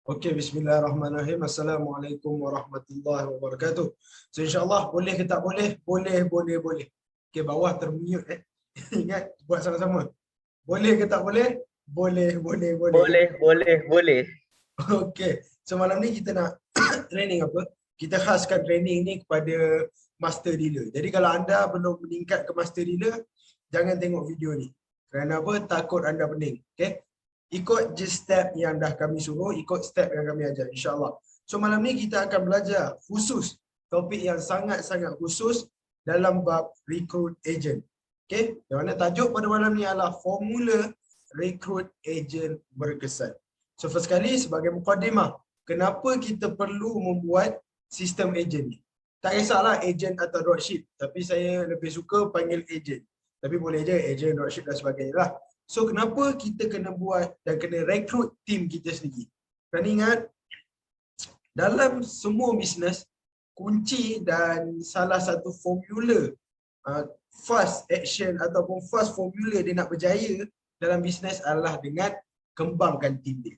Okey, bismillahirrahmanirrahim. Assalamualaikum warahmatullahi wabarakatuh. So insya-Allah boleh ke tak boleh? Boleh. Okey, bawah termute. Ingat buat sama-sama. Boleh ke tak boleh? Boleh. Boleh. Okey. So malam ni kita nak training apa? Kita khaskan training ni kepada master dealer. Jadi kalau anda belum meningkat ke master dealer, jangan tengok video ni. Kerana apa? Takut anda pening. Okey? Ikut je step yang dah kami suruh, ikut step yang kami ajar, insya-Allah. So malam ni kita akan belajar khusus topik yang sangat-sangat khusus dalam bab recruit agent. Okey, yang mana tajuk pada malam ni adalah formula recruit agent berkesan. So first sekali sebagai mukadimah, kenapa kita perlu membuat sistem agent ni? Tak kisahlah agent atau dropship, tapi saya lebih suka panggil agent. Tapi boleh je agent, dropship dan sebagainya lah. So kenapa kita kena buat dan kena rekrut tim kita sendiri? Kerana ingat, dalam semua bisnes, kunci dan salah satu formula fast action ataupun fast formula dia nak berjaya dalam bisnes adalah dengan kembangkan tim dia.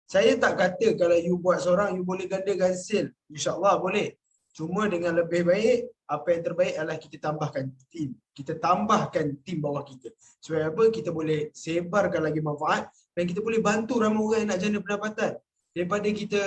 Saya tak kata kalau you buat seorang, you boleh gandakan sale. InsyaAllah boleh. Cuma dengan lebih baik, apa yang terbaik adalah kita tambahkan tim. Kita tambahkan tim bawah kita. Supaya apa? Kita boleh sebarkan lagi manfaat dan kita boleh bantu ramai orang yang nak jana pendapatan. Daripada kita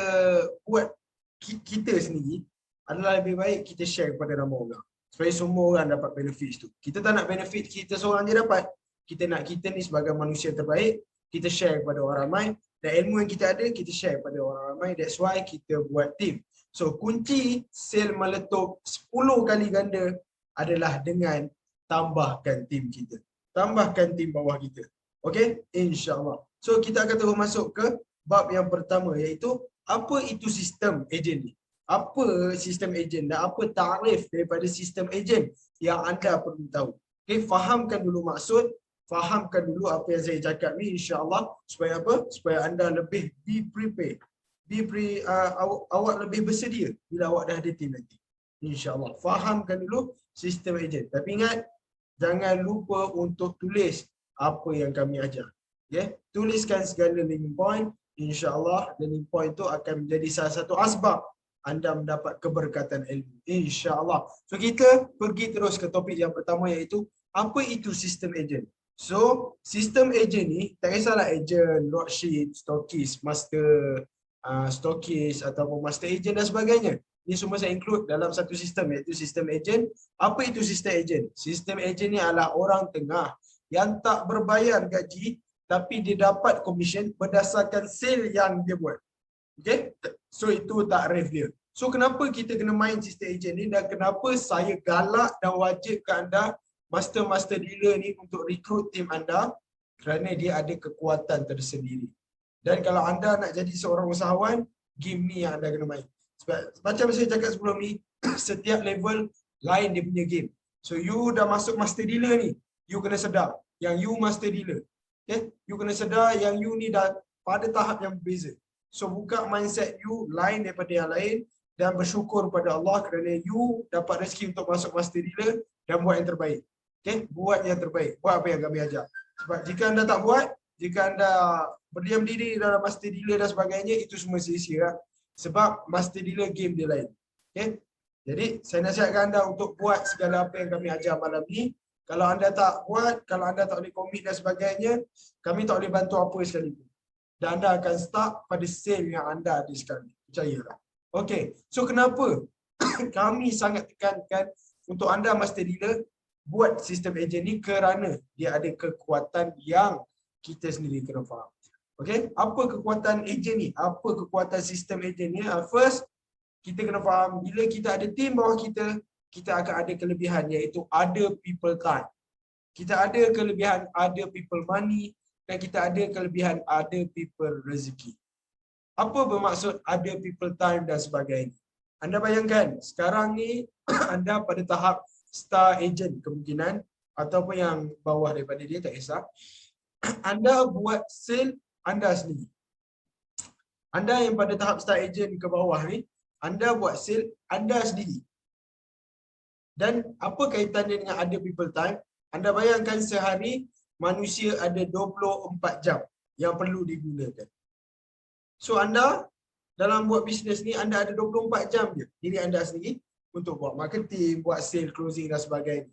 buat kita sendiri, adalah lebih baik kita share kepada ramai orang. Supaya semua orang dapat benefit tu. Kita tak nak benefit kita seorang je dapat. Kita nak kita ni sebagai manusia terbaik, kita share kepada orang ramai. Dan ilmu yang kita ada, kita share kepada orang ramai. That's why kita buat tim. So, kunci sale meletup 10 kali ganda adalah dengan tambahkan tim kita. Tambahkan tim bawah kita. Okay? InsyaAllah. So, kita akan terus masuk ke bab yang pertama, iaitu apa itu sistem ejen ni? Apa sistem ejen dan apa tarif daripada sistem ejen yang anda perlu tahu? Okay? Fahamkan dulu maksud, fahamkan dulu apa yang saya cakap ni, insyaAllah. Supaya apa? Supaya anda lebih be prepared. Awak lebih bersedia bila awak dah ada tim nanti. InsyaAllah. Fahamkan dulu sistem ejen. Tapi ingat, jangan lupa untuk tulis apa yang kami ajar. Okay? Tuliskan segala learning point. InsyaAllah, learning point tu akan menjadi salah satu asbab anda mendapat keberkatan ilmu. InsyaAllah. So, kita pergi terus ke topik yang pertama, iaitu apa itu sistem ejen. So, sistem ejen ni, tak kisahlah ejen, dropship, stockist, master stockist ataupun master agent dan sebagainya. Ini semua saya include dalam satu sistem, iaitu sistem agent. Apa itu sistem agent? Sistem agent ni adalah orang tengah yang tak berbayar gaji tapi dia dapat komisen berdasarkan sale yang dia buat. Okay? So itu takrif dia. So kenapa kita kena main sistem agent ni dan kenapa saya galak dan wajibkan anda master dealer ni untuk rekrut tim anda? Kerana dia ada kekuatan tersendiri. Dan kalau anda nak jadi seorang usahawan, game ni yang anda kena main. Sebab macam saya cakap sebelum ni, setiap level lain dia punya game. So you dah masuk master dealer ni, you kena sedar yang you master dealer. Okay? You kena sedar yang you ni dah pada tahap yang berbeza. So buka mindset you lain daripada yang lain dan bersyukur pada Allah kerana you dapat rezeki untuk masuk master dealer dan buat yang terbaik. Okay? Buat yang terbaik. Buat apa yang kami ajar. Sebab jika anda tak buat, jika anda berdiam diri dalam master dealer dan sebagainya, itu semua sia-sia. Sebab master dealer game dia lain. Okay? Jadi, saya nasihatkan anda untuk buat segala apa yang kami ajar malam ni. Kalau anda tak buat, kalau anda tak boleh komit dan sebagainya, kami tak boleh bantu apa sekalipun. Dan anda akan stuck pada sale yang anda ada sekarang. Percayalah. Okay. So, kenapa kami sangat tekankan untuk anda master dealer buat sistem ejen ni? Kerana dia ada kekuatan yang kita sendiri kena faham. Okay? Apa kekuatan ejen ni? Apa kekuatan sistem ejen ni? First, kita kena faham bila kita ada tim bawah kita, kita akan ada kelebihan, iaitu ada people time. Kita ada kelebihan ada people money dan kita ada kelebihan ada people rezeki. Apa bermaksud ada people time dan sebagainya? Anda bayangkan, sekarang ni anda pada tahap star agent kemungkinan ataupun yang bawah daripada dia, tak kisah. Anda buat sale anda sendiri. Anda yang pada tahap star agent ke bawah ni, anda buat sale anda sendiri. Dan apa kaitannya dengan ada people time? Anda bayangkan sehari manusia ada 24 jam yang perlu digunakan. So anda dalam buat bisnes ni, anda ada 24 jam je diri anda sendiri untuk buat marketing, buat sale, closing dan sebagainya.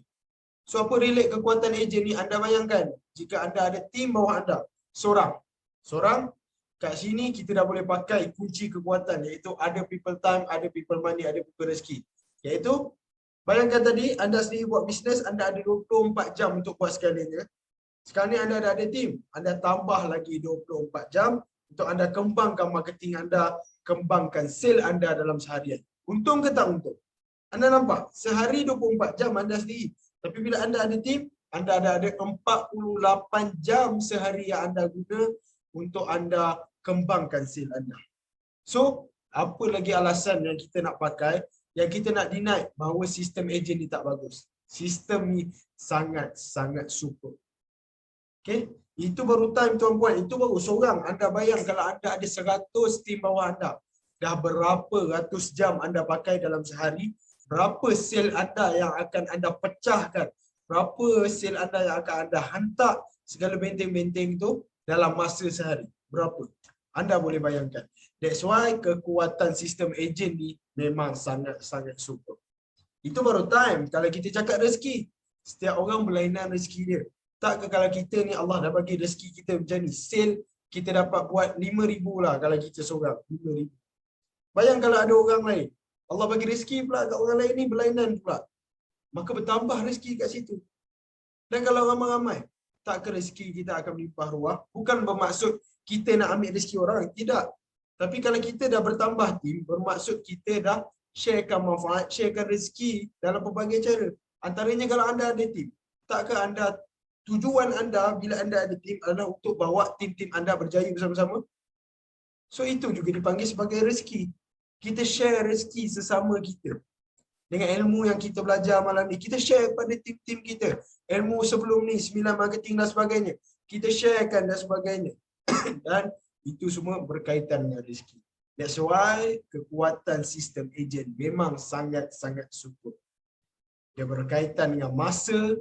So apa relate kekuatan ejen ni? Anda bayangkan jika anda ada tim bawah anda, seorang kat sini kita dah boleh pakai kunci kekuatan, iaitu ada people time, ada people money, ada people rezeki. Iaitu bayangkan tadi anda sendiri buat bisnes, anda ada 24 jam untuk buat segalanya. Sekarang ni anda dah ada tim, anda tambah lagi 24 jam untuk anda kembangkan marketing anda, kembangkan sale anda dalam seharian. Untung ke tak untung? Anda nampak, sehari 24 jam anda sendiri. Tapi bila anda ada tim, anda ada 48 jam sehari yang anda guna untuk anda kembangkan sale anda. So, apa lagi alasan yang kita nak pakai, yang kita nak deny bahawa sistem ejen ni tak bagus? Sistem ni sangat-sangat super. Okay? Itu baru time tuan-puan, itu baru seorang. Anda bayang kalau anda ada 100 tim bawah anda, dah berapa ratus jam anda pakai dalam sehari, berapa sel anda yang akan anda pecahkan, berapa sel anda yang akan anda hantar segala benteng-benteng tu dalam masa sehari, berapa? Anda boleh bayangkan. That's why kekuatan sistem ejen ni memang sangat-sangat super. Itu baru time. Kalau kita cakap rezeki, setiap orang berlainan rezeki dia. Tak ke kalau kita ni Allah dah bagi rezeki kita macam ni, sale kita dapat buat 5,000 lah kalau kita seorang, 5,000. Bayang kalau ada orang lain, Allah bagi rezeki pula kat orang lain ni berlainan pula, maka bertambah rezeki kat situ. Dan kalau ramai-ramai, tak ke rezeki kita akan melimpah ruah. Bukan bermaksud kita nak ambil rezeki orang, tidak. Tapi kalau kita dah bertambah tim, bermaksud kita dah sharekan manfaat, sharekan rezeki dalam pelbagai cara. Antaranya kalau anda ada tim, tak ke anda, tujuan anda bila anda ada tim adalah untuk bawa tim-tim anda berjaya bersama-sama. So itu juga dipanggil sebagai rezeki. Kita share rezeki sesama kita. Dengan ilmu yang kita belajar malam ni, kita share pada tim-tim kita. Ilmu sebelum ni, 9 marketing dan sebagainya, kita sharekan dan sebagainya. Dan itu semua berkaitan dengan rezeki. That's why kekuatan sistem ejen memang sangat-sangat super. Dia berkaitan dengan masa,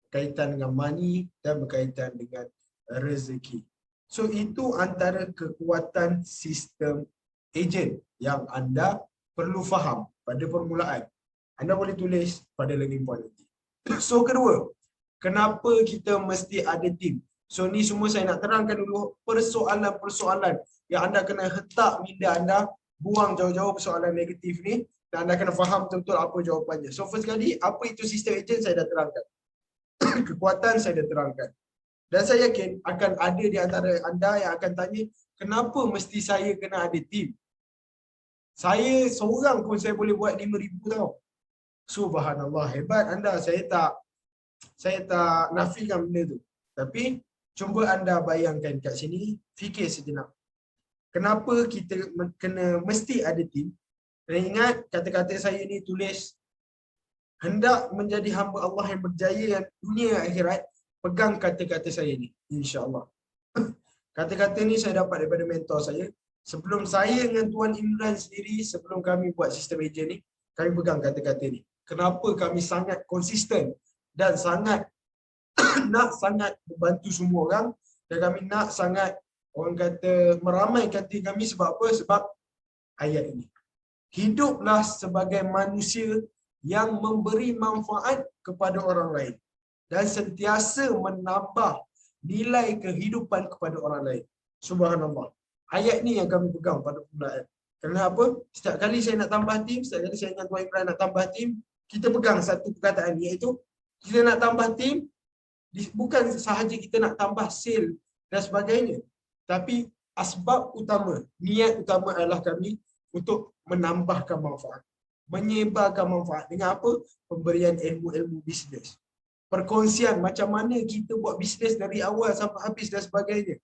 berkaitan dengan money dan berkaitan dengan rezeki. So itu antara kekuatan sistem ejen yang anda perlu faham pada permulaan. Anda boleh tulis pada learning point nanti. So kedua, kenapa kita mesti ada tim? So ni semua saya nak terangkan dulu persoalan-persoalan yang anda kena hentak minda anda, buang jauh-jauh persoalan negatif ni, dan anda kena faham betul-betul apa jawapannya. So first kali, apa itu sistem ejen saya dah terangkan. Kekuatan saya dah terangkan. Dan saya yakin akan ada di antara anda yang akan tanya, kenapa mesti saya kena ada tim? Saya seorang pun saya boleh buat 5,000 tau. Subhanallah, hebat anda. Saya tak nafikan benda tu. Tapi cuba anda bayangkan kat sini, fikir sejenak. Kenapa kita mesti ada tim? Dan ingat kata-kata saya ni tulis, hendak menjadi hamba Allah yang berjaya yang dunia akhirat, pegang kata-kata saya ni, insya-Allah. Kata-kata ni saya dapat daripada mentor saya. Sebelum saya dengan Tuan Imran sendiri, sebelum kami buat sistem ejen ni, kami pegang kata-kata ni. Kenapa kami sangat konsisten dan sangat sangat membantu semua orang, dan kami nak sangat, orang kata, meramaikan tim kami. Sebab apa? Sebab ayat ini. Hiduplah sebagai manusia yang memberi manfaat kepada orang lain dan sentiasa menambah nilai kehidupan kepada orang lain. Subhanallah. Ayat ni yang kami pegang pada permulaan. Kenapa? Setiap kali saya nak tambah tim, setiap kali saya dengan Tuan Imran nak tambah tim, kita pegang satu perkataan, iaitu kita nak tambah tim, bukan sahaja kita nak tambah sale dan sebagainya, tapi asbab utama, niat utama adalah kami untuk menambahkan manfaat, menyebarkan manfaat. Dengan apa? Pemberian ilmu-ilmu bisnes, perkongsian macam mana kita buat bisnes dari awal sampai habis dan sebagainya,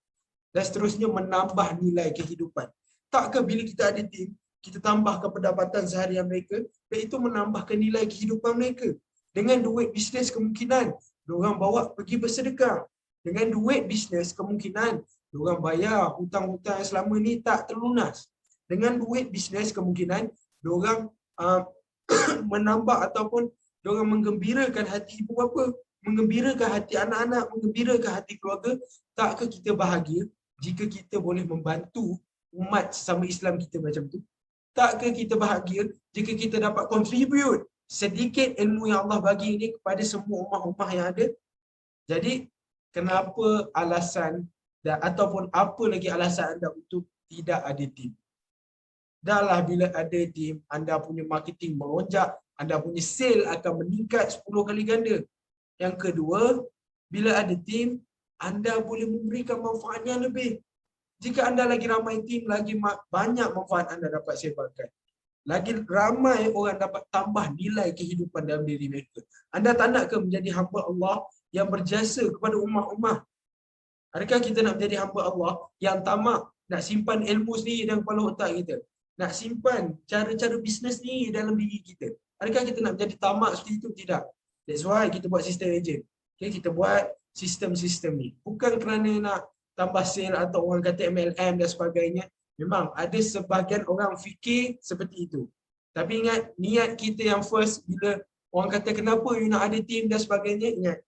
dan seterusnya menambah nilai kehidupan. Takkah bila kita ada tim, kita tambahkan pendapatan seharian mereka, dan itu menambahkan nilai kehidupan mereka. Dengan duit bisnes kemungkinan diorang bawa pergi bersedekah. Dengan duit bisnes kemungkinan diorang bayar hutang-hutang yang selama ni tak terlunas. Dengan duit bisnes kemungkinan diorang menambah ataupun diorang menggembirakan hati ibu bapa, menggembirakan hati anak-anak, menggembirakan hati keluarga. Takkah kita bahagia jika kita boleh membantu umat sesama Islam kita macam tu? Takkah kita bahagia jika kita dapat contribute sedikit ilmu yang Allah bagi ini kepada semua ummah-ummah yang ada? Jadi, kenapa alasan dan ataupun apa lagi alasan anda untuk tidak ada tim? Dahlah bila ada tim, anda punya marketing melonjak, anda punya sale akan meningkat 10 kali ganda. Yang kedua, bila ada tim, anda boleh memberikan manfaat yang lebih. Jika anda lagi ramai tim, lagi banyak manfaat anda dapat sebarkan. Lagi ramai orang dapat tambah nilai kehidupan dalam diri mereka. Anda tak nak ke menjadi hamba Allah yang berjasa kepada ummah-ummah? Adakah kita nak menjadi hamba Allah yang tamak, nak simpan ilmu sendiri dalam kepala otak kita? Nak simpan cara-cara bisnes ni dalam diri kita? Adakah kita nak menjadi tamak seperti itu? Tidak. That's why kita buat sistem agent. Okay, kita buat sistem-sistem ni. Bukan kerana nak tambah sale atau orang kata MLM dan sebagainya. Memang ada sebahagian orang fikir seperti itu. Tapi ingat, niat kita yang first bila orang kata kenapa you nak ada team dan sebagainya, ingat.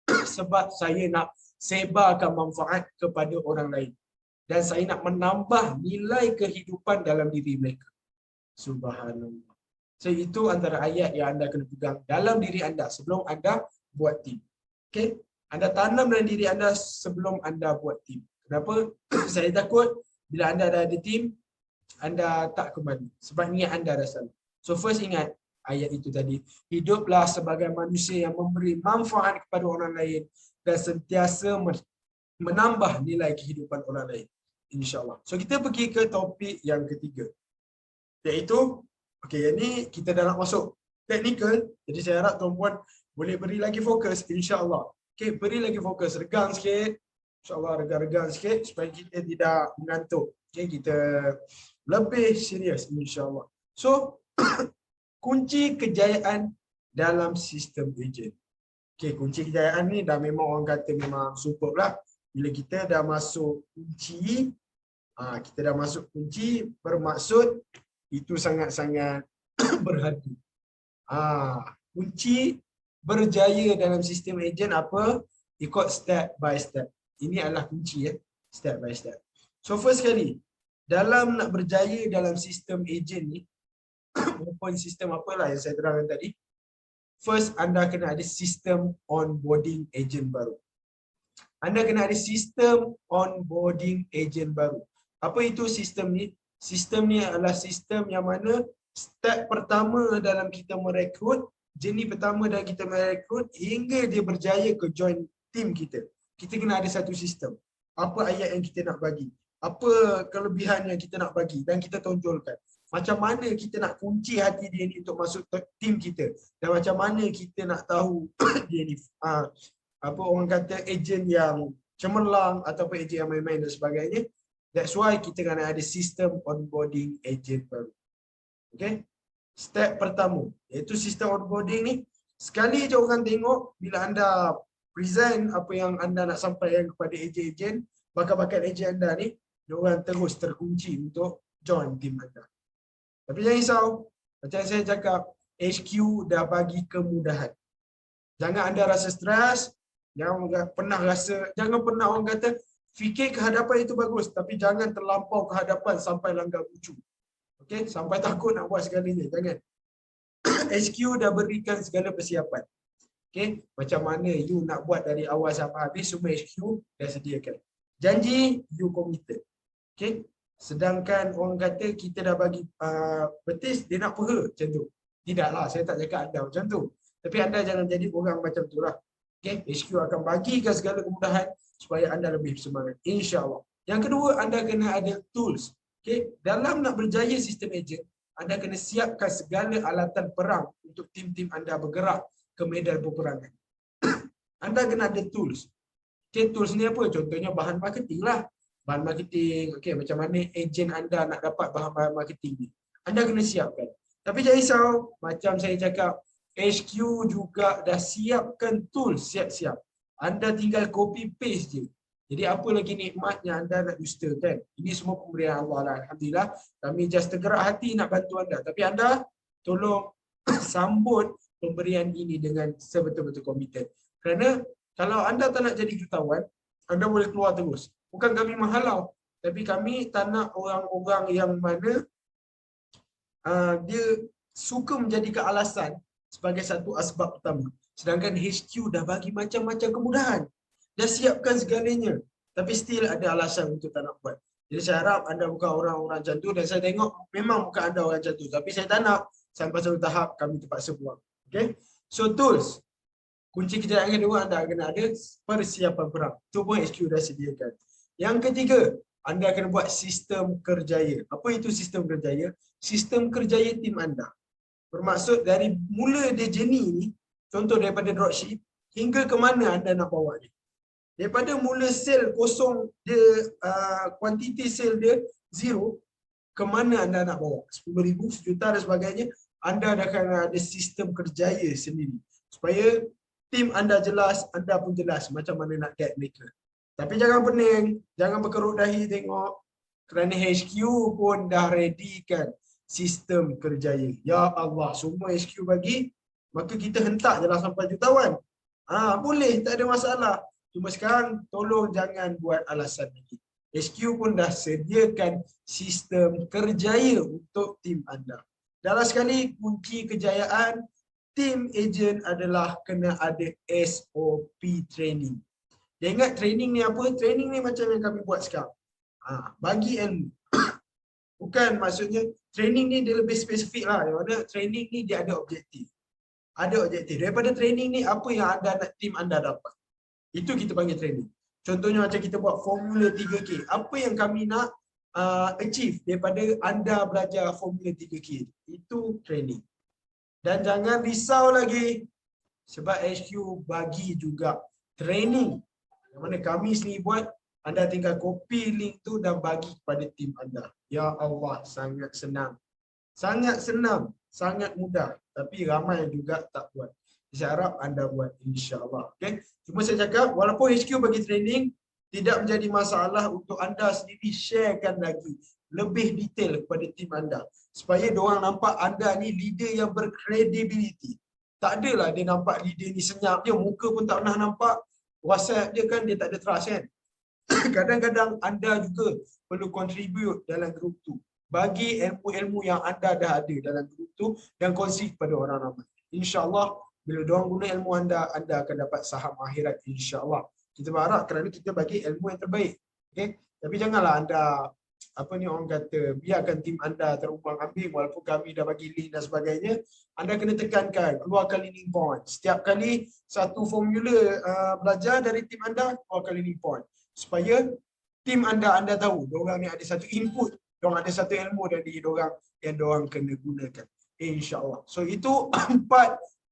Sebab saya nak sebarkan manfaat kepada orang lain. Dan saya nak menambah nilai kehidupan dalam diri mereka. Subhanallah. So itu antara ayat yang anda kena pegang dalam diri anda sebelum anda buat team. Okay? Anda tanam dalam diri anda sebelum anda buat team. Kenapa? Saya takut bila anda dah ada team, anda tak kembali. Sebab niat anda dah salah. So first ingat ayat itu tadi. Hiduplah sebagai manusia yang memberi manfaat kepada orang lain dan sentiasa menambah nilai kehidupan orang lain. InsyaAllah. So kita pergi ke topik yang ketiga. Iaitu, okay, yang ni kita dah nak masuk technical. Jadi saya harap tuan-puan boleh beri lagi fokus. InsyaAllah. Okay, beri lagi fokus. Regang sikit. InsyaAllah regang-regang sikit supaya kita tidak mengantuk. Okay, kita lebih serius insyaAllah. So, kunci kejayaan dalam sistem agent. Okay, kunci kejayaan ni dah memang orang kata memang superb lah. Bila kita dah masuk kunci, bermaksud itu sangat-sangat berhati. Kunci berjaya dalam sistem agent apa? Ikut step by step. Ini adalah kunci ya, step by step. So first kali, dalam nak berjaya dalam sistem agent ni, maupun sistem apalah yang saya terangkan tadi, first anda kena ada sistem onboarding agent baru. Anda kena ada sistem onboarding agent baru. Apa itu sistem ni? Sistem ni adalah sistem yang mana step pertama dalam kita merekrut, jenis pertama dalam kita merekrut hingga dia berjaya ke join team kita. Kita kena ada satu sistem. Apa ayat yang kita nak bagi? Apa kelebihan yang kita nak bagi dan kita tonjolkan? Macam mana kita nak kunci hati dia ni untuk masuk team kita? Dan macam mana kita nak tahu dia ni apa orang kata ejen yang cemerlang ataupun ejen yang main-main dan sebagainya. That's why kita kena ada sistem onboarding agent baru. Okay? Step pertama, iaitu sistem onboarding ni, sekali je orang tengok bila anda present apa yang anda nak sampaikan kepada ejen-ejen, bakat-bakat ejen anda ni, diorang terus terkunci untuk join team anda. Tapi jangan risau, macam saya cakap, HQ dah bagi kemudahan. Jangan anda rasa stres, jangan pernah orang kata fikir kehadapan itu bagus, tapi jangan terlampau kehadapan sampai langgar bucu. Okey, sampai takut nak buat segalanya, jangan. HQ dah berikan segala persiapan. Okey, macam mana you nak buat dari awal sampai habis, semua HQ dah sediakan. Janji you committed. Okey, sedangkan orang kata kita dah bagi betis, dia nak peha macam tu. Tidaklah, saya tak cakap anda macam tu. Tapi anda jangan jadi orang macam tu lah. Okay, HQ akan bagikan segala kemudahan supaya anda lebih semangat. InsyaAllah. Yang kedua, anda kena ada tools. Okay, dalam nak berjaya sistem agent, anda kena siapkan segala alatan perang untuk tim-tim anda bergerak ke medan peperangan. Anda kena ada tools. Okay, tools ni apa? Contohnya bahan marketing lah. Bahan marketing, okay, macam mana agent anda nak dapat bahan-bahan marketing ni. Anda kena siapkan. Tapi jangan risau, macam saya cakap, HQ juga dah siapkan tools siap-siap. Anda tinggal copy paste je. Jadi apa lagi nikmatnya anda nak dustakan? Ini semua pemberian Allah lah. Alhamdulillah. Kami just tergerak hati nak bantu anda. Tapi anda tolong sambut pemberian ini dengan sebetul-betul komited. Kerana kalau anda tak nak jadi jutawan, anda boleh keluar terus. Bukan kami menghalau. Tapi kami tak nak orang-orang yang mana dia suka menjadikan alasan sebagai satu asbab utama. Sedangkan HQ dah bagi macam-macam kemudahan. Dah siapkan segalanya. Tapi still ada alasan untuk tak nak buat. Jadi saya harap anda bukan orang-orang macam tu, dan saya tengok memang bukan anda orang macam tu. Tapi saya tak nak sampai satu tahap kami terpaksa buang. Okay? So tools. Kunci kejayaan kedua, anda kena ada persiapan perang. Itu pun HQ dah sediakan. Yang ketiga, anda kena buat sistem kerjaya. Apa itu sistem kerjaya? Sistem kerjaya tim anda. Bermaksud dari mula dia journey ni, contoh daripada dropship, hingga ke mana anda nak bawa dia. Daripada mula sale kosong, dia kuantiti sale dia zero, ke mana anda nak bawa? 10,000, sejuta dan sebagainya. Anda akan ada sistem kerjaya sendiri. Supaya tim anda jelas, anda pun jelas macam mana nak guide mereka. Tapi jangan pening, jangan berkerut dahi tengok, kerana HQ pun dah ready kan sistem kerjaya. Ya Allah, semua HQ bagi, maka kita hentak je lah sampai jutawan. Boleh, tak ada masalah. Cuma sekarang tolong jangan buat alasan lagi. HQ pun dah sediakan sistem kerjaya untuk tim anda. Dan last sekali, kunci kejayaan tim ejen adalah kena ada SOP training. Dia ingat training ni apa? Training ni macam yang kami buat sekarang. Bagi ilmu. Bukan maksudnya training ni dia lebih spesifik lah. Yang mana training ni dia ada objektif. Ada objektif. Daripada training ni apa yang anda nak tim anda dapat. Itu kita panggil training. Contohnya macam kita buat formula 3K. Apa yang kami nak achieve daripada anda belajar formula 3K. Itu training. Dan jangan risau lagi sebab HQ bagi juga training. Yang mana kami sendiri buat, anda tinggal copy link tu dan bagi kepada tim anda. Ya Allah, sangat senang. Sangat senang, sangat mudah. Tapi ramai juga tak buat. Saya harap anda buat, insya-Allah. Okay? Cuma saya cakap, walaupun HQ bagi training, tidak menjadi masalah untuk anda sendiri sharekan lagi lebih detail kepada tim anda. Supaya diorang nampak anda ni leader yang berkredibiliti. Tak adalah dia nampak leader ni senyap je, muka pun tak pernah nampak. WhatsApp dia kan dia tak ada trust kan. Kadang-kadang anda juga perlu contribute dalam grup tu. Bagi ilmu-ilmu yang anda dah ada dalam grup tu dan kongsi kepada orang ramai. InsyaAllah bila diorang guna ilmu anda, anda akan dapat saham akhirat insyaAllah. Kita berharap kerana kita bagi ilmu yang terbaik. Okay? Tapi janganlah anda orang kata biarkan tim anda terumbang ambing walaupun kami dah bagi link dan sebagainya. Anda kena tekankan, keluarkan link point. Setiap kali satu formula belajar dari tim anda, keluarkan link point. Supaya tim anda tahu, diorang ni ada satu input, diorang ada satu ilmu dari diorang yang diorang kena gunakan. InsyaAllah. So itu 4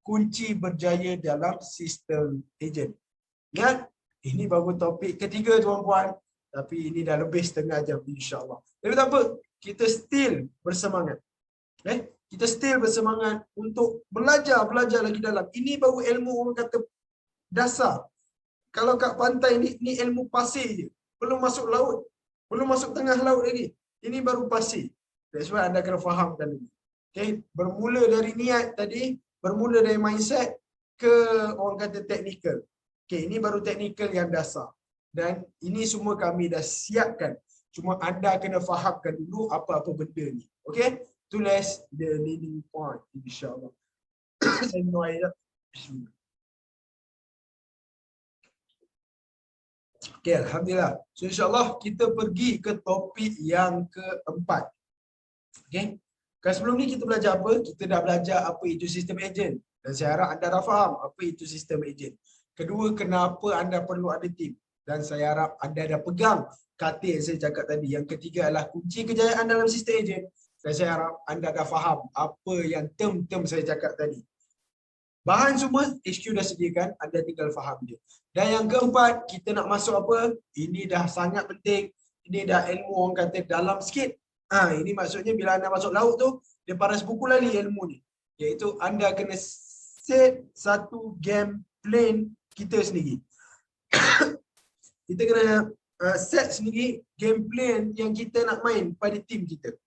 kunci berjaya dalam sistem ejen. Ingat, ini baru topik ketiga tuan-puan. Tapi ini dah lebih setengah jam insyaAllah. Tapi tak apa, kita still bersemangat. Kita still bersemangat untuk belajar lagi dalam. Ini baru ilmu orang kata dasar. Kalau kat pantai ni ilmu pasir je. Belum masuk laut. Belum masuk tengah laut lagi. Ini baru pasir. That's why anda kena fahamkan ini. Okay? Bermula dari niat tadi, bermula dari mindset ke orang kata teknikal. Okay, ini baru teknikal yang dasar. Dan ini semua kami dah siapkan. Cuma anda kena fahamkan dulu apa-apa benda ni. Okay? Tulis the leading point. InsyaAllah. Saya minum air dah. Bismillah. Okay, Alhamdulillah. So insyaAllah kita pergi ke topik yang keempat. Okay? Kan sebelum ni kita belajar apa? Kita dah belajar apa itu sistem ejen. Dan saya harap anda dah faham apa itu sistem ejen. Kedua, kenapa anda perlu ada tim. Dan saya harap anda dah pegang kata yang saya cakap tadi. Yang ketiga adalah kunci kejayaan dalam sistem ejen. Dan saya harap anda dah faham apa yang term-term saya cakap tadi. Bahan semua HQ dah sediakan, anda tinggal faham dia. Dan yang keempat, kita nak masuk apa? Ini dah sangat penting. Ini dah ilmu orang kata dalam sikit. Ini maksudnya bila anda masuk laut tu, dia paras buku lali ilmu ni. Iaitu anda kena set satu game plan kita sendiri. Kita kena set sendiri game plan yang kita nak main pada tim kita.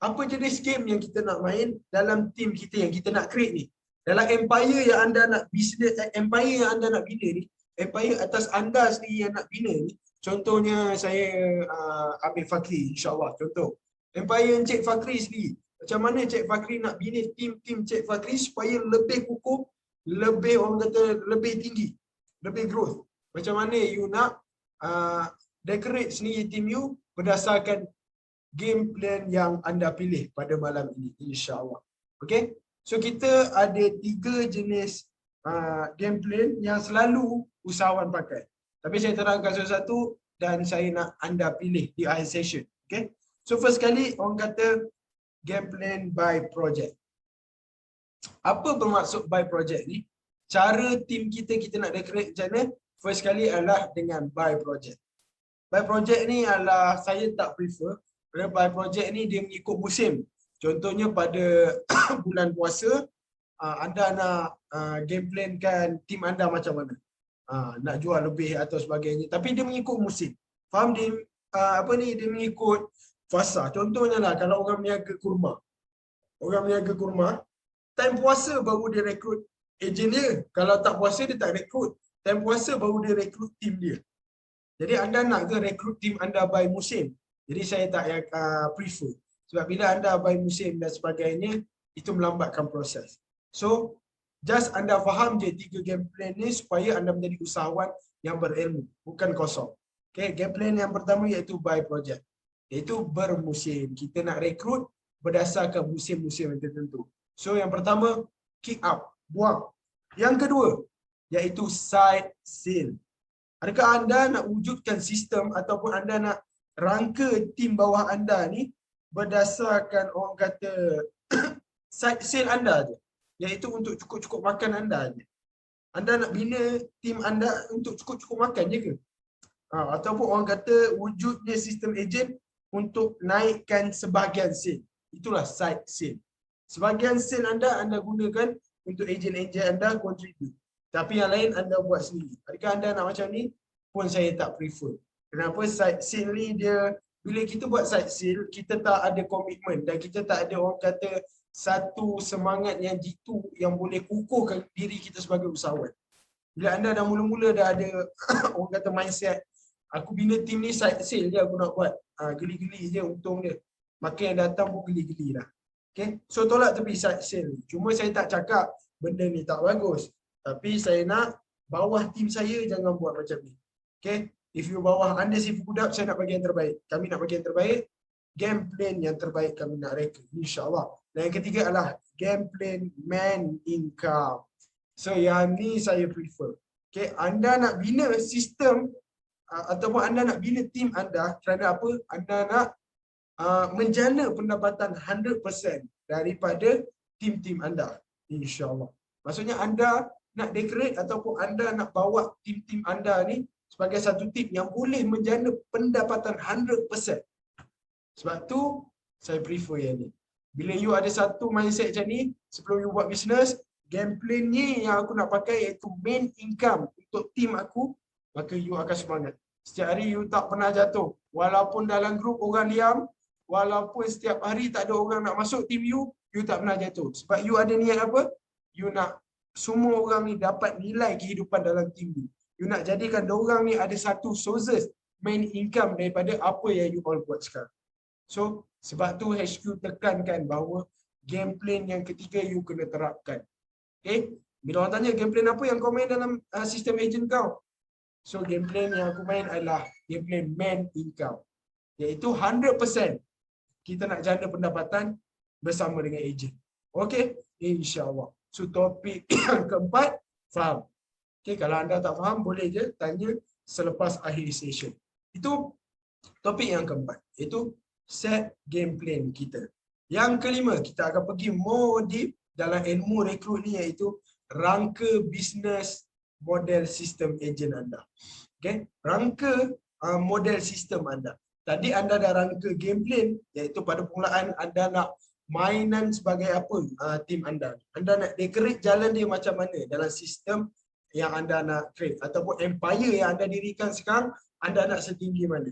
Apa jenis game yang kita nak main dalam tim kita yang kita nak create ni. Dalam empire yang anda nak business, empire yang anda nak bina ni, empire atas anda sendiri yang nak bina ni, Contohnya saya ambil Fakri, insyaAllah. Contoh, Empire Encik Fakri sendiri. Macam mana Cik Fakri nak bina tim Cik Fakri supaya lebih kukuh, lebih orang kata lebih tinggi, lebih growth. Macam mana you nak decorate sendiri tim you berdasarkan game plan yang anda pilih pada malam ini, insyaAllah. Okay? So kita ada 3 jenis game plan yang selalu usahawan pakai. Tapi saya terangkan satu-satu dan saya nak anda pilih di akhir session. Okay? So first kali orang kata game plan by project. Apa bermaksud by project ni? Cara tim kita nak decorate macam mana? First kali adalah dengan by project. By project ni adalah saya tak prefer. Kerana by project ni dia mengikut musim. Contohnya pada bulan puasa, anda nak game plan kan tim anda macam mana. Nak jual lebih atau sebagainya. Tapi dia mengikut musim. Faham dia dia mengikut fasa. Contohnya lah kalau orang meniaga kurma. Orang meniaga kurma, time puasa baru dia rekrut ejen dia. Kalau tak puasa dia tak rekrut. Time puasa baru dia rekrut tim dia. Jadi anda nak ke rekrut tim anda by musim? Jadi saya tak prefer. Sebab bila anda by musim dan sebagainya, itu melambatkan proses. So, just anda faham je 3 game plan ni supaya anda menjadi usahawan yang berilmu. Bukan kosong. Okay, game plan yang pertama iaitu by project. Iaitu bermusim. Kita nak rekrut berdasarkan musim-musim yang tertentu. So, yang pertama, kick up. Buang. Yang kedua, iaitu side sale. Adakah anda nak wujudkan sistem ataupun anda nak rangka tim bawah anda ni berdasarkan orang kata side sale anda je, iaitu untuk cukup-cukup makan anda je. Anda nak bina tim anda untuk cukup-cukup makan je ke? Ataupun orang kata wujudnya sistem ejen untuk naikkan sebahagian sale. Itulah side sale. Sebahagian sale anda gunakan untuk ejen-ejen anda contribute. Tapi yang lain anda buat sendiri. Adakah anda nak macam ni? Pun saya tak prefer. Kenapa? Side sale ni dia, bila kita buat side sale, kita tak ada komitmen dan kita tak ada orang kata satu semangat yang jitu yang boleh kukuhkan diri kita sebagai usahawan. Bila anda dah mula-mula dah ada orang kata mindset, aku bina tim ni side sale je aku nak buat. Geli-geli je untung dia. Maka yang datang pun geli-geli lah. Okay? So tolak tepi side sale. Cuma saya tak cakap benda ni tak bagus. Tapi saya nak bawah tim saya jangan buat macam ni. Okay? If you bawah anda si Fukudap, saya nak bagi yang terbaik. Kami nak bagi yang terbaik. Game plan yang terbaik kami nak reka. InsyaAllah. Dan yang ketiga adalah game plan man income. So yang ni saya prefer. Okay? Anda nak bina sistem ataupun anda nak bina tim anda kerana apa? Anda nak menjana pendapatan 100% daripada tim-tim anda. InsyaAllah. Maksudnya anda nak decorate ataupun anda nak bawa tim-tim anda ni sebagai satu tim yang boleh menjana pendapatan 100%. Sebab tu saya prefer yang ni. Bila you ada satu mindset macam ni, sebelum you buat business, game plan ni yang aku nak pakai iaitu main income untuk tim aku, maka you akan semangat. Setiap hari you tak pernah jatuh. Walaupun dalam grup orang diam, walaupun setiap hari tak ada orang nak masuk tim you, you tak pernah jatuh. Sebab you ada niat apa? You nak semua orang ni dapat nilai kehidupan dalam tim you. You nak jadikan diorang ni ada satu sources main income daripada apa yang you all buat sekarang. So, sebab tu HQ tekankan bahawa game plan yang ketiga you kena terapkan. Okay? Bila orang tanya game plan apa yang kau main dalam sistem ejen kau? So, game plan yang aku main adalah game plan main income. Iaitu 100% kita nak jana pendapatan bersama dengan ejen. Okay? InsyaAllah. So, topik yang keempat, faham? Okay, kalau anda tak faham, boleh je tanya selepas akhir session. Itu topik yang keempat. Itu set game plan kita. Yang kelima, kita akan pergi more deep dalam ilmu rekrut ni iaitu rangka bisnes model sistem ejen anda. Okay, rangka model sistem anda. Tadi anda dah rangka game plan iaitu pada permulaan anda nak mainan sebagai apa tim anda. Anda nak decorate jalan dia macam mana dalam sistem yang anda nak create ataupun empire yang anda dirikan sekarang, anda nak setinggi mana.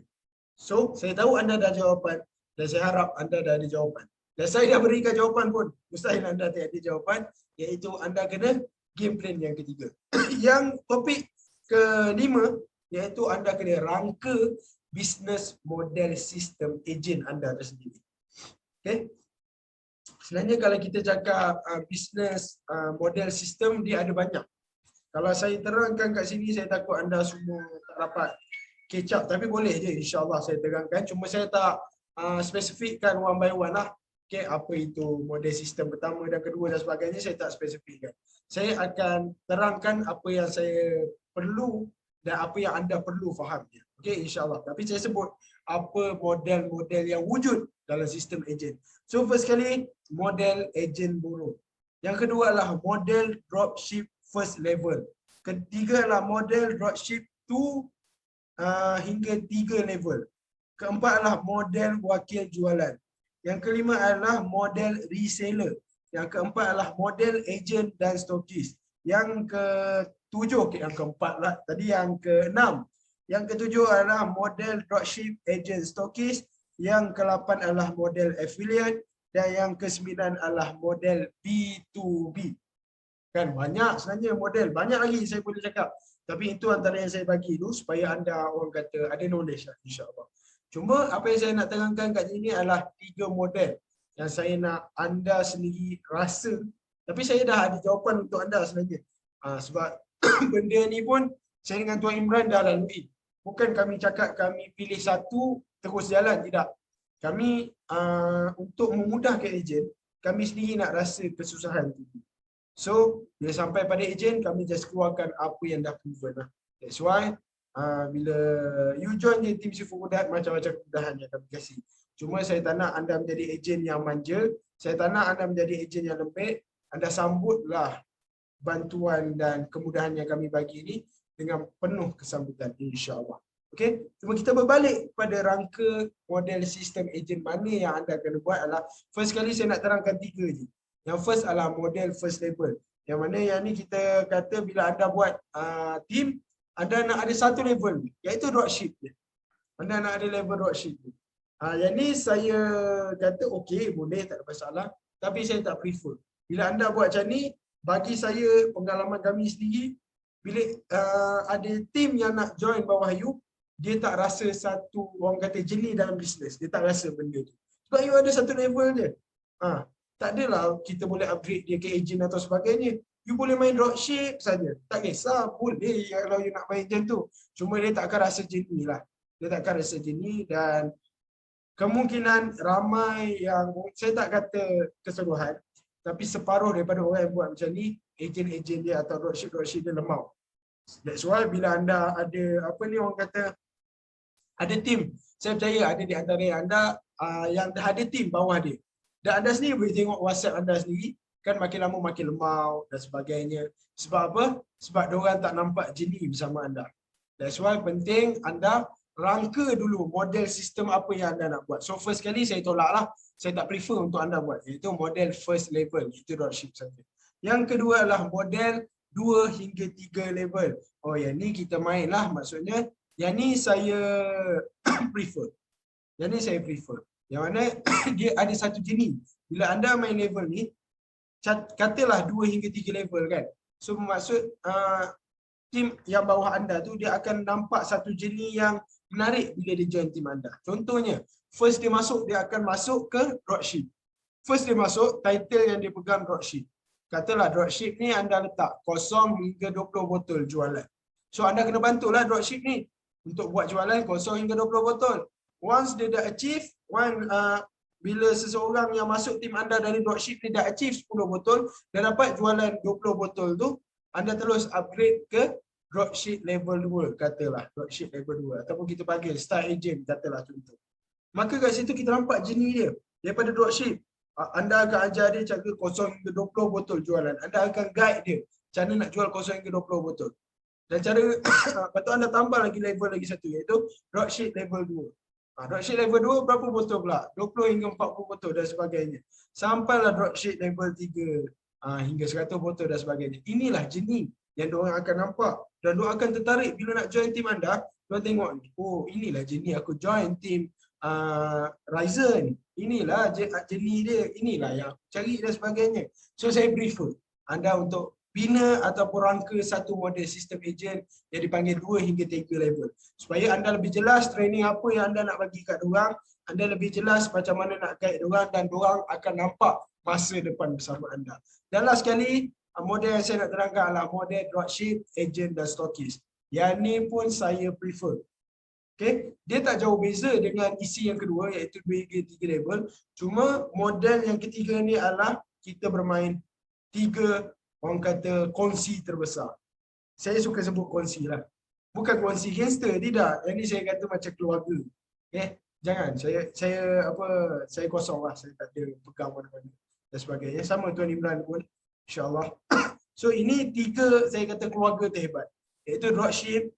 So, saya tahu anda dah jawapan dan saya harap anda dah ada jawapan. Dan saya dah berikan jawapan pun, mustahil anda tak ada jawapan, iaitu anda kena game plan yang ketiga. Yang topik kelima iaitu anda kena rangka business model sistem ejen anda tersendiri. Okay. Sebenarnya kalau kita cakap business model sistem, dia ada banyak. Kalau saya terangkan kat sini, saya takut anda semua tak dapat catch up. Tapi boleh je, insyaAllah saya terangkan. Cuma saya tak spesifikkan one by one lah. Okay, apa itu model sistem pertama dan kedua dan sebagainya, saya tak spesifikkan. Saya akan terangkan apa yang saya perlu dan apa yang anda perlu faham. Okay, insyaAllah. Tapi saya sebut apa model-model yang wujud dalam sistem ejen. So first kali, model ejen borrow. Yang kedua adalah model dropship first level. Ketiga adalah model dropship 2 hingga 3 level. Keempat adalah model wakil jualan. Yang kelima adalah model reseller. Yang keempat adalah model agent dan stokis. Yang ketujuh, yang keempat lah tadi, yang keenam. Yang ketujuh adalah model dropship agent stokis. Yang ke-8 adalah model affiliate. Dan yang ke-9 adalah model B2B. Kan banyak sebenarnya model, banyak lagi saya boleh cakap. Tapi itu antara yang saya bagi dulu supaya anda orang kata ada knowledge lah, insya-Allah. Cuma apa yang saya nak terangkan kat sini adalah 3 model yang saya nak anda sendiri rasa. Tapi saya dah ada jawapan untuk anda sebenarnya. Sebab benda ni pun saya dengan Tuan Imran dah lalui. Bukan kami cakap kami pilih satu terus jalan, tidak. Kami untuk memudahkan ejen, kami sendiri nak rasa kesusahan itu. So, bila sampai pada ejen, kami just keluarkan apa yang dah proven lah. That's why bila you join je tim Seafood Mudahat, macam-macam kemudahan yang kami kasih. Cuma saya tak nak anda menjadi ejen yang manja, saya tak nak anda menjadi ejen yang lembek. Anda sambutlah bantuan dan kemudahan yang kami bagi ini dengan penuh kesambutan, insya-Allah. Okey, cuma kita berbalik pada rangka model sistem ejen mana yang anda kena buat adalah first kali saya nak terangkan 3 je. Yang first adalah model first level. Yang mana yang ni kita kata bila anda buat team, anda nak ada satu level, iaitu dropship. Anda nak ada level dropship. Yang ni saya kata okey, boleh, tak ada masalah. Tapi saya tak prefer. Bila anda buat macam ni, bagi saya, pengalaman kami sendiri, bila ada team yang nak join bawah you, dia tak rasa satu, orang kata, jeli dalam bisnes. Dia tak rasa benda tu. Sebab you ada satu level je. Tak adalah kita boleh upgrade dia ke agent atau sebagainya. You boleh main dropship saja. Tak kisah, boleh kalau you nak main macam tu. Cuma dia tak akan rasa jenis lah. Dia tak akan rasa jenis dan kemungkinan ramai yang, saya tak kata keseluruhan, tapi separuh daripada orang yang buat macam ni, ejen-ejen dia atau dropship dia lemau. That's why bila anda ada, apa ni orang kata, ada tim, saya percaya ada di antara anda yang dah ada tim bawah dia. Dan anda sendiri boleh tengok WhatsApp anda sendiri, kan makin lama makin lemau dan sebagainya. Sebab apa? Sebab diorang tak nampak jenis bersama anda. That's why penting anda rangka dulu model sistem apa yang anda nak buat. So first kali saya tolak lah. Saya tak prefer untuk anda buat. Itu model first level. Itu dropship saja. Yang kedua adalah model 2 hingga 3 level. Oh yang ni kita main lah maksudnya. Yang ni saya prefer. Yang ni saya prefer. Yang mana dia ada satu jenis. Bila anda main level ni, katalah 2 hingga 3 level kan. So bermaksud tim yang bawah anda tu dia akan nampak satu jenis yang menarik bila dia join tim anda. Contohnya, first dia masuk, dia akan masuk ke dropship. First dia masuk, title yang dia pegang dropship. Katalah dropship ni anda letak 0 hingga 20 botol jualan. So anda kena bantulah dropship ni untuk buat jualan 0 hingga 20 botol. Once dia dah achieve, bila seseorang yang masuk tim anda dari dropship ni dah achieve 10 botol, dah dapat jualan 20 botol tu, anda terus upgrade ke dropship level 2, katalah dropship level 2 ataupun kita panggil star agent, katalah contoh. Maka kat situ kita nampak jenis dia. Daripada dropship, anda akan ajar dia cara 0 hingga 20 botol jualan. Anda akan guide dia cara nak jual 0 hingga 20 botol. Dan cara lepas tu anda tambah lagi level lagi satu, iaitu dropship level 2. Dropship level 2 berapa botol pula? 20 hingga 40 botol dan sebagainya. Sampailah dropship level 3 hingga 100 botol dan sebagainya. Inilah jenis yang diorang akan nampak dan diorang akan tertarik bila nak join tim anda. Diorang tengok, oh inilah jenis aku join tim Ryzen. Inilah jenis dia, inilah yang cari dan sebagainya. So saya prefer anda untuk bina ataupun rangka satu model sistem ejen yang dipanggil 2 hingga 3 level. Supaya anda lebih jelas training apa yang anda nak bagi kat diorang, anda lebih jelas macam mana nak guide diorang dan diorang akan nampak masa depan bersama anda. Dan last sekali, model yang saya nak terangkan adalah model dropship, agent dan stockist. Yang ni pun saya prefer. Okay? Dia tak jauh beza dengan isi yang kedua iaitu 2 hingga 3 level. Cuma model yang ketiga ni adalah kita bermain 3 orang kata kongsi terbesar. Saya suka sebut kongsi lah. Bukan kongsi gangster, tidak. Yang ni saya kata macam keluarga. Okay? Jangan, saya kosong lah. Saya tak ada pegang mana-mana dan sebagainya. Sama Tuan Imran pun, insyaAllah. So ini 3 saya kata keluarga terhebat. Iaitu dropship,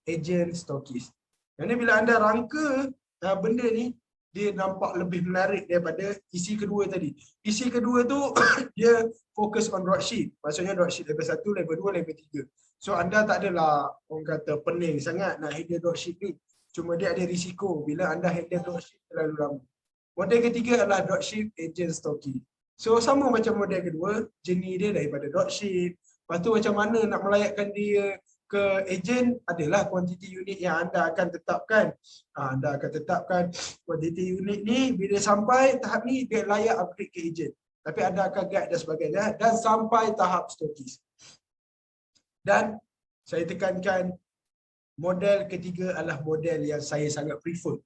agent, stockist. Yang ni bila anda rangka benda ni, dia nampak lebih menarik daripada isi kedua tadi. Isi kedua tu dia fokus on dropship. Maksudnya dropship level 1, level 2, level 3. So anda tak adalah orang kata pening sangat nak handle dropship ni. Cuma dia ada risiko bila anda handle dropship terlalu lama. Model ketiga adalah dropship, agent, stocking. So sama macam model kedua, jenis dia daripada dropship. Lepas tu macam mana nak melayakkan dia ke agent adalah kuantiti unit yang anda akan tetapkan. Anda akan tetapkan kuantiti unit ni bila sampai tahap ni dia layak upgrade ke agent. Tapi anda akan guide dan sebagainya dan sampai tahap stockist. Dan saya tekankan model ketiga adalah model yang saya sangat prefer.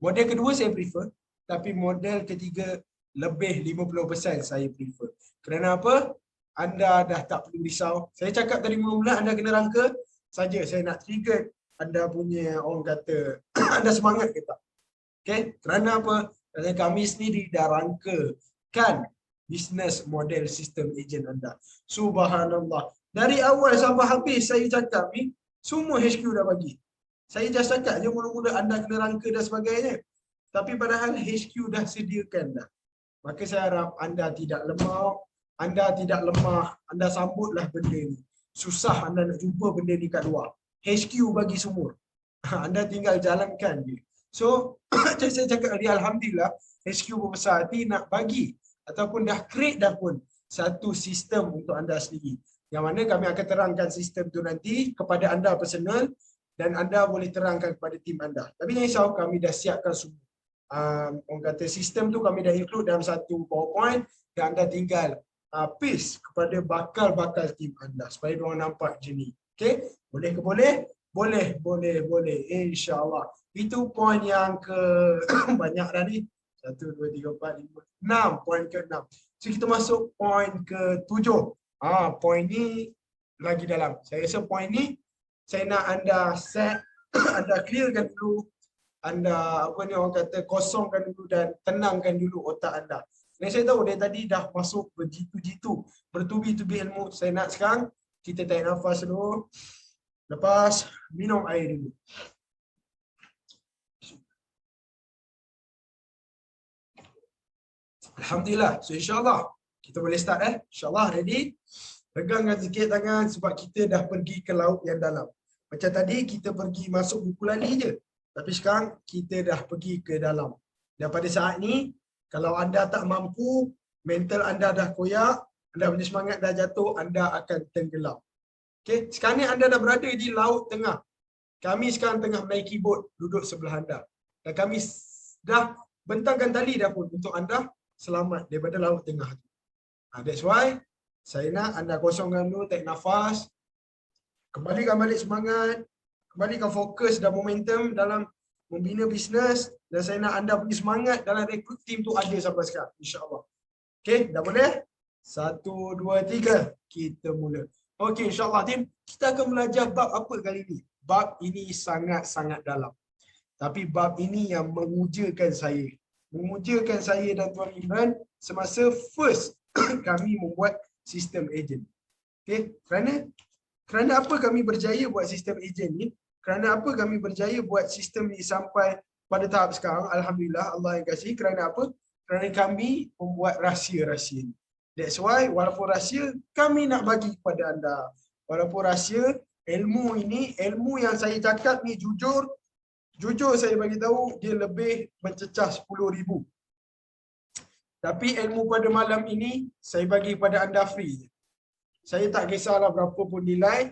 Model kedua saya prefer, tapi model ketiga lebih 50% saya prefer. Kerana apa? Anda dah tak perlu risau. Saya cakap tadi mula-mula anda kena rangka saja. Saya nak trigger anda punya orang kata anda semangat ke tak? Okay? Kerana apa? Kerana kami sendiri dah rangkakan business model sistem ejen anda. Subhanallah. Dari awal sampai habis saya cakap ni, semua HQ dah bagi. Saya just cakap je mula-mula anda kena rangka dan sebagainya. Tapi padahal HQ dah sediakan dah. Maka saya harap anda tidak lemah, anda sambutlah benda ni. Susah anda nak jumpa benda ni kat luar. HQ bagi semua. Anda tinggal jalankan je. So, saya cakap tadi alhamdulillah HQ berbesar hati nak bagi ataupun dah create dah pun satu sistem untuk anda sendiri. Yang mana kami akan terangkan sistem tu nanti kepada anda personal dan anda boleh terangkan kepada tim anda. Tapi jangan risau, kami dah siapkan semua. Orang kata sistem tu kami dah include dalam satu PowerPoint dan anda tinggal paste kepada bakal-bakal tim anda supaya diorang nampak je ni. Okay? Boleh ke boleh? Boleh. InsyaAllah. Itu poin yang ke banyak dah ni. 1, 2, 3, 4, 5, 6. Poin ke-6. So kita masuk poin ke-7. Poin ni lagi dalam. Saya rasa poin ni saya nak anda set, anda clearkan dulu, anda orang kata kosongkan dulu dan tenangkan dulu otak anda. Dan saya tahu dari tadi dah masuk berjitu-jitu, bertubi-tubi ilmu. Saya nak sekarang kita tarik nafas dulu. Lepas minum air dulu. Alhamdulillah. So insyaAllah kita boleh start InsyaAllah ready. Regangkan sikit tangan sebab kita dah pergi ke laut yang dalam. Macam tadi kita pergi masuk buku lali je. Tapi sekarang kita dah pergi ke dalam. Dan pada saat ni, kalau anda tak mampu, mental anda dah koyak, anda punya semangat dah jatuh, anda akan tenggelam. Okay? Sekarang ni anda dah berada di laut tengah. Kami sekarang tengah menaiki bot duduk sebelah anda. Dan kami dah bentangkan tali dah pun untuk anda selamat daripada laut tengah. That's why saya nak anda kosongkan dulu, tarik nafas, kembalikan balik semangat, kembalikan fokus dan momentum dalam membina bisnes, dan saya nak anda punya semangat dalam rekrut tim tu ada sampai sekarang, insyaAllah. Okay, dah boleh? 1, 2, 3, kita mula. Okay, insyaAllah tim, kita akan belajar bab apa kali ni? Bab ini sangat-sangat dalam. Tapi bab ini yang mengujakan saya. Mengujakan saya dan Tuan Imran semasa first kami membuat sistem ejen. Okay, kerana apa kami berjaya buat sistem ejen ni? Kerana apa kami berjaya buat sistem ni sampai pada tahap sekarang? Alhamdulillah, Allah yang kasih. Kerana apa? Kerana kami membuat rahsia-rahsia ni. That's why walaupun rahsia, kami nak bagi kepada anda. Walaupun rahsia, ilmu ini, ilmu yang saya cakap ni jujur saya bagi tahu dia lebih mencecah 10,000. Tapi ilmu pada malam ini saya bagi kepada anda free. Saya tak kisahlah berapa pun nilai.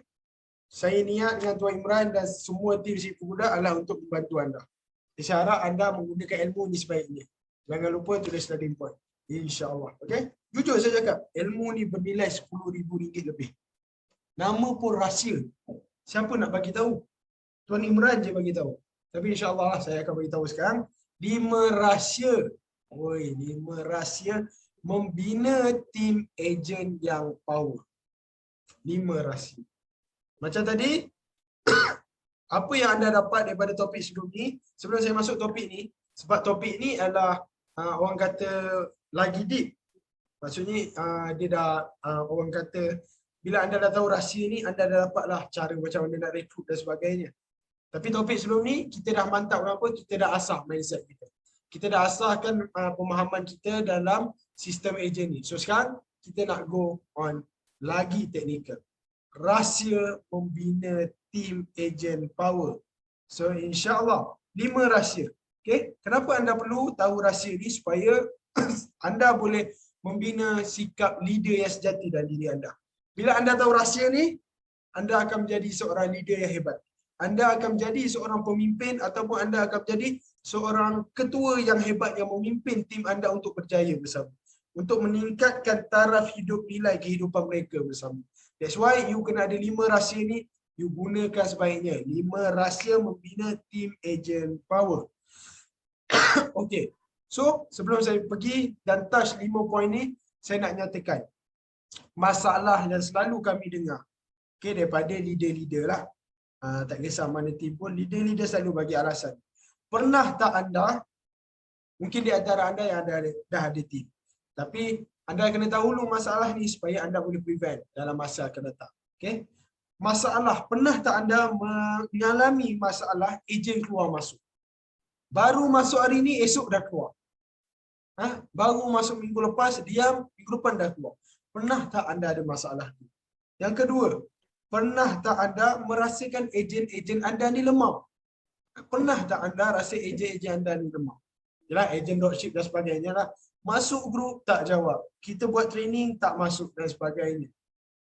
Saya niat dengan Tuan Imran dan semua tim si Pemuda adalah untuk membantu anda. Saya harap anda menggunakan ilmu ni sebaiknya. Jangan lupa tulis study point. InsyaAllah. Okay? Jujur saya cakap, ilmu ni bernilai RM10,000 lebih. Nama pun rahsia. Siapa nak bagi tahu? Tuan Imran je bagi tahu. Tapi insyaAllah saya akan bagi tahu sekarang. 5 rahsia. Oi, 5 rahsia membina tim ejen yang power. 5 rahsia. Macam tadi, apa yang anda dapat daripada topik sebelum ni, sebelum saya masuk topik ni, sebab topik ni adalah orang kata lagi deep. Maksudnya dia dah orang kata bila anda dah tahu rahsia ni, anda dah dapatlah cara macam mana nak rekrut dan sebagainya. Tapi topik sebelum ni, kita dah mantap apa? Kita dah asah mindset kita. Kita dah asahkan pemahaman kita dalam sistem ejen ni. So sekarang, kita nak go on lagi teknikal. Rahsia membina tim ejen power. So insyaAllah, 5 rahsia. Okay? Kenapa anda perlu tahu rahsia ni? Supaya anda boleh membina sikap leader yang sejati dalam diri anda. Bila anda tahu rahsia ni, anda akan menjadi seorang leader yang hebat. Anda akan menjadi seorang pemimpin ataupun anda akan menjadi seorang ketua yang hebat yang memimpin tim anda untuk berjaya bersama. Untuk meningkatkan taraf hidup nilai kehidupan mereka bersama. That's why you kena ada 5 rahsia ni, you gunakan sebaiknya. 5 rahsia membina tim ejen power. Okay. So, sebelum saya pergi dan touch 5 poin ni, saya nak nyatakan masalah yang selalu kami dengar. Okay, daripada leader-leader lah. Tak kisah mana tim pun, leader-leader selalu bagi alasan. Pernah tak anda, mungkin di antara anda yang dah ada tim, tapi anda kena tahu dulu masalah ni supaya anda boleh prevent dalam masa akan datang. Okay? Masalah, pernah tak anda mengalami masalah ejen keluar masuk? Baru masuk hari ni, esok dah keluar. Baru masuk minggu lepas, diam, minggu depan dah keluar. Pernah tak anda ada masalah ni? Yang kedua, pernah tak anda merasakan ejen-ejen anda ni lemah? Pernah tak anda rasa ejen-ejen anda ni lemah? Yalah, ejen dropship dan sebagainya lah. Masuk grup, tak jawab. Kita buat training, tak masuk dan sebagainya.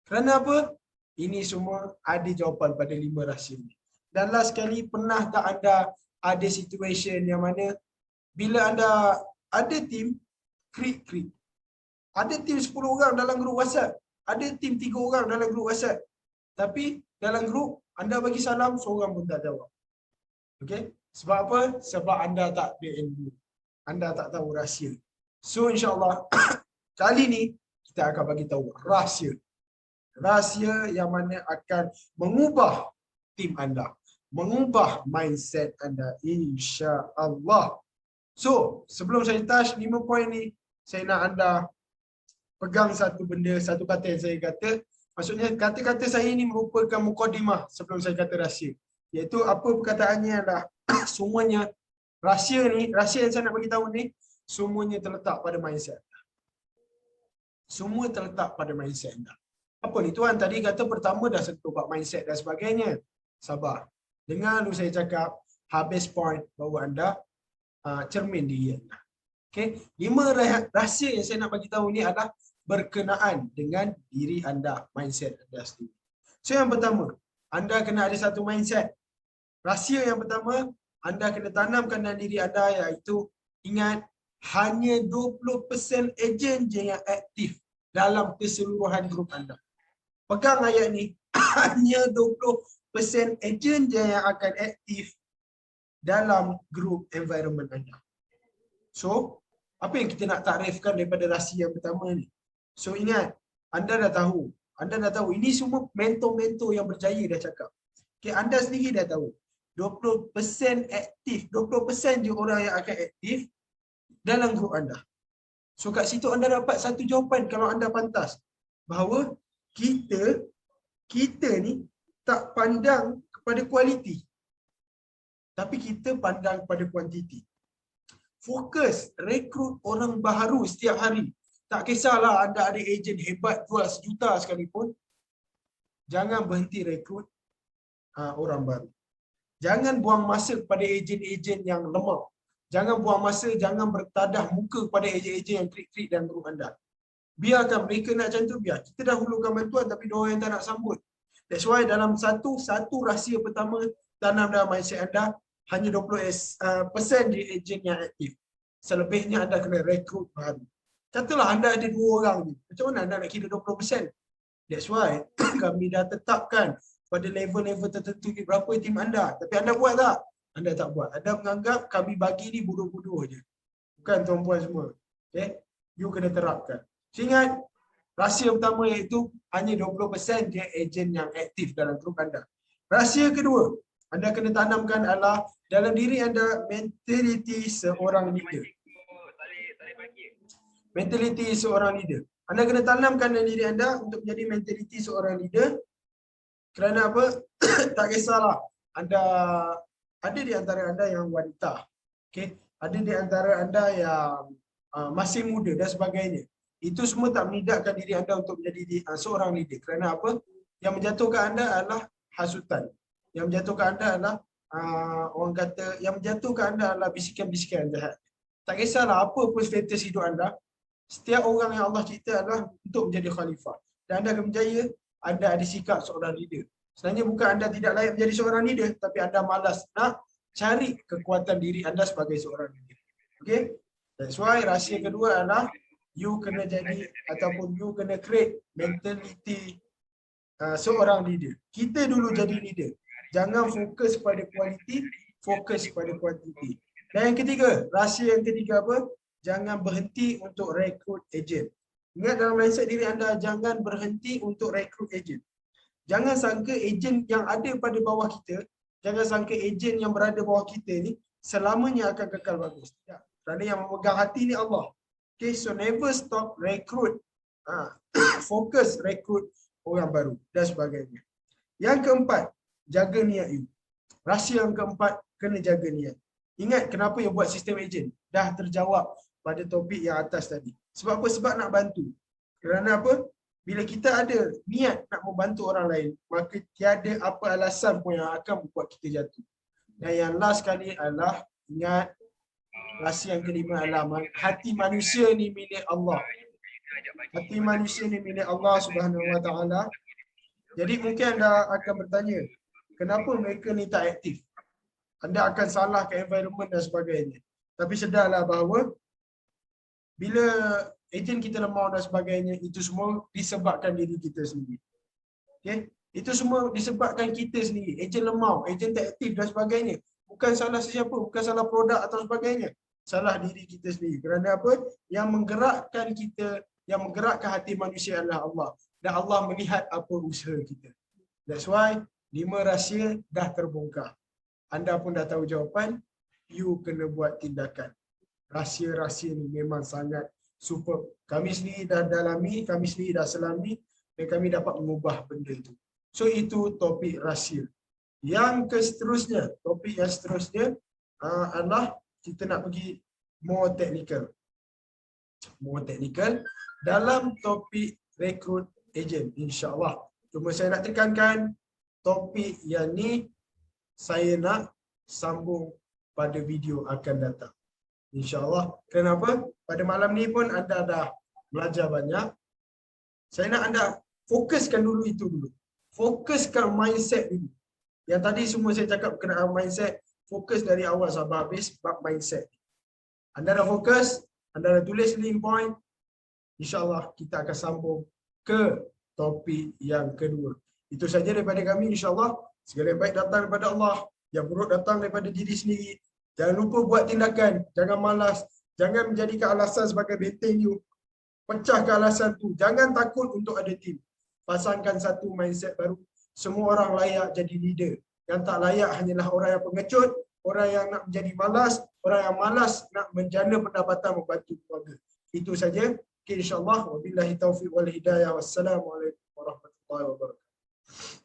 Kerana apa? Ini semua ada jawapan pada 5 rahsia ni. Dan last sekali, pernah tak anda ada situation yang mana bila anda ada tim, krik-krik. Ada tim 10 orang dalam grup WhatsApp. Ada tim 3 orang dalam grup WhatsApp. Tapi dalam grup, anda bagi salam, seorang pun tak jawab. Okay? Sebab apa? Sebab anda tak ada ilmu. Anda tak tahu rahsia. So insyaAllah, kali ni kita akan bagi tahu rahsia. Rahsia yang mana akan mengubah tim anda. Mengubah mindset anda. InsyaAllah. So, sebelum saya touch 5 poin ni, saya nak anda pegang satu benda, satu kata yang saya kata. Maksudnya, kata-kata saya ni merupakan mukadimah sebelum saya kata rahsia. Iaitu apa perkataannya adalah semuanya rahsia ni, rahsia yang saya nak bagi tahu ni, semuanya terletak pada mindset anda. Semua terletak pada mindset anda. Apa ni tuan? Tadi kata pertama dah sentuh bab mindset dan sebagainya. Sabar. Dengar dulu saya cakap, habis point baru anda cermin diri anda. Okay? 5 rahsia yang saya nak bagi tahu ni adalah berkenaan dengan diri anda, mindset anda sendiri. So yang pertama, anda kena ada satu mindset. Rahsia yang pertama, anda kena tanamkan dalam diri anda iaitu ingat hanya 20% ejen je yang aktif dalam keseluruhan grup anda. Pegang ayat ni, hanya 20% ejen je yang akan aktif dalam grup environment anda. So, apa yang kita nak takrifkan daripada rahsia yang pertama ni? So ingat, anda dah tahu ini semua mentor-mentor yang berjaya dah cakap. Okay, anda sendiri dah tahu 20% aktif, 20% je orang yang akan aktif dalam grup anda. So kat situ anda dapat satu jawapan kalau anda pantas bahawa kita ni tak pandang kepada kualiti, tapi kita pandang pada kuantiti. Fokus rekrut orang baharu setiap hari. Tak kisahlah anda ada ejen hebat jual 1 juta sekalipun, jangan berhenti rekrut orang baru. Jangan buang masa kepada ejen-ejen yang lemah. Jangan buang masa, jangan bertadah muka kepada ejen-ejen yang krik-krik dalam grup anda. Biarkan mereka nak macam tu, biar. Kita dah hulurkan bantuan tapi diorang yang tak nak sambut. That's why dalam satu rahsia pertama tanam dalam mindset anda, hanya 20% je ejen yang aktif. Selebihnya anda kena rekrut baru. Katalah anda ada 2 orang ni. Macam mana anda nak kira 20%? That's why kami dah tetapkan pada level-level tertentu ni berapa tim anda. Tapi anda buat tak? Anda tak buat. Anda menganggap kami bagi ni bodoh-bodoh je. Bukan tuan-puan semua. Okay? You kena terapkan. So, ingat, rahsia pertama iaitu hanya 20% je ejen yang aktif dalam grup anda. Rahsia kedua, anda kena tanamkan adalah dalam diri anda mentaliti seorang leader. Mentaliti seorang leader. Anda kena tanamkan dalam diri anda untuk menjadi mentaliti seorang leader. Kerana apa? Tak kisahlah anda ada di antara anda yang wanita. Okay? Ada di antara anda yang masih muda dan sebagainya. Itu semua tak menidakkan diri anda untuk menjadi seorang leader. Kerana apa? Yang menjatuhkan anda adalah hasutan. Yang menjatuhkan anda adalah orang kata, yang menjatuhkan anda adalah bisikan-bisikan jahat. Tak kisahlah apa pun status hidup anda, setiap orang yang Allah cipta adalah untuk menjadi khalifah. Dan anda akan berjaya, anda ada sikap seorang leader. Sebenarnya bukan anda tidak layak menjadi seorang leader, tapi anda malas nak cari kekuatan diri anda sebagai seorang leader. Okay? That's why rahsia kedua adalah you kena jadi ataupun you kena create mentality seorang leader. Kita dulu jadi leader. Jangan fokus pada kualiti, fokus pada kuantiti. Dan yang ketiga, rahsia yang ketiga apa? Jangan berhenti untuk rekrut ejen. Ingat dalam mindset diri anda, jangan berhenti untuk rekrut ejen. Jangan sangka ejen yang ada pada bawah kita, jangan sangka ejen yang berada bawah kita ni selamanya akan kekal bagus. Ya. Kerana yang memegang hati ni Allah. Okay, so never stop rekrut. Fokus rekrut orang baru dan sebagainya. Yang keempat, jaga niat you. Rahsia yang keempat, kena jaga niat. Ingat kenapa you buat sistem ejen? Dah terjawab pada topik yang atas tadi. Sebab apa? Sebab nak bantu. Kerana apa? Bila kita ada niat nak membantu orang lain, maka tiada apa alasan pun yang akan membuat kita jatuh. Dan yang last sekali adalah, ingat, rahsia yang kelima adalah hati manusia ni milik Allah. Hati manusia ni milik Allah Subhanahu Wa Taala. Jadi mungkin anda akan bertanya, kenapa mereka ni tak aktif? Anda akan salah ke environment dan sebagainya. Tapi sedarlah bahawa bila ejen kita lemah dan sebagainya, itu semua disebabkan diri kita sendiri. Okay? Itu semua disebabkan kita sendiri. Ejen lemah, ejen tak aktif dan sebagainya. Bukan salah sesiapa, bukan salah produk atau sebagainya. Salah diri kita sendiri. Kerana apa? Yang menggerakkan kita, yang menggerakkan hati manusia adalah Allah. Dan Allah melihat apa usaha kita. That's why 5 rahsia dah terbongkar. Anda pun dah tahu jawapan, you kena buat tindakan. Rahsia-rahsia ni memang sangat super. Kami sendiri dah dalami, kami sendiri dah selami dan kami dapat mengubah benda itu. So itu topik rahsia. Yang seterusnya, topik yang seterusnya adalah kita nak pergi more technical. More technical dalam topik rekrut ejen, insya-Allah. Cuma saya nak tekankan topik yang ni saya nak sambung pada video akan datang. InsyaAllah. Kenapa? Pada malam ni pun anda dah belajar banyak. Saya nak anda fokuskan dulu itu dulu. Fokuskan mindset dulu. Yang tadi semua saya cakap berkenaan mindset, fokus dari awal sampai habis bab mindset. Anda dah fokus, anda dah tulis link point, insyaAllah kita akan sambung ke topik yang kedua. Itu saja daripada kami, insyaAllah. Segala yang baik datang daripada Allah, yang buruk datang daripada diri sendiri. Jangan lupa buat tindakan, jangan malas, jangan menjadikan alasan sebagai benteng you. Pecahkan alasan tu, jangan takut untuk ada tim. Pasangkan satu mindset baru. Semua orang layak jadi leader. Yang tak layak hanyalah orang yang pengecut, orang yang nak menjadi malas, orang yang malas nak menjana pendapatan membantu keluarga. Itu saja. Okay, insyaAllah. Wabillahi taufiq wal hidayah. Wassalamualaikum warahmatullahi wabarakatuh.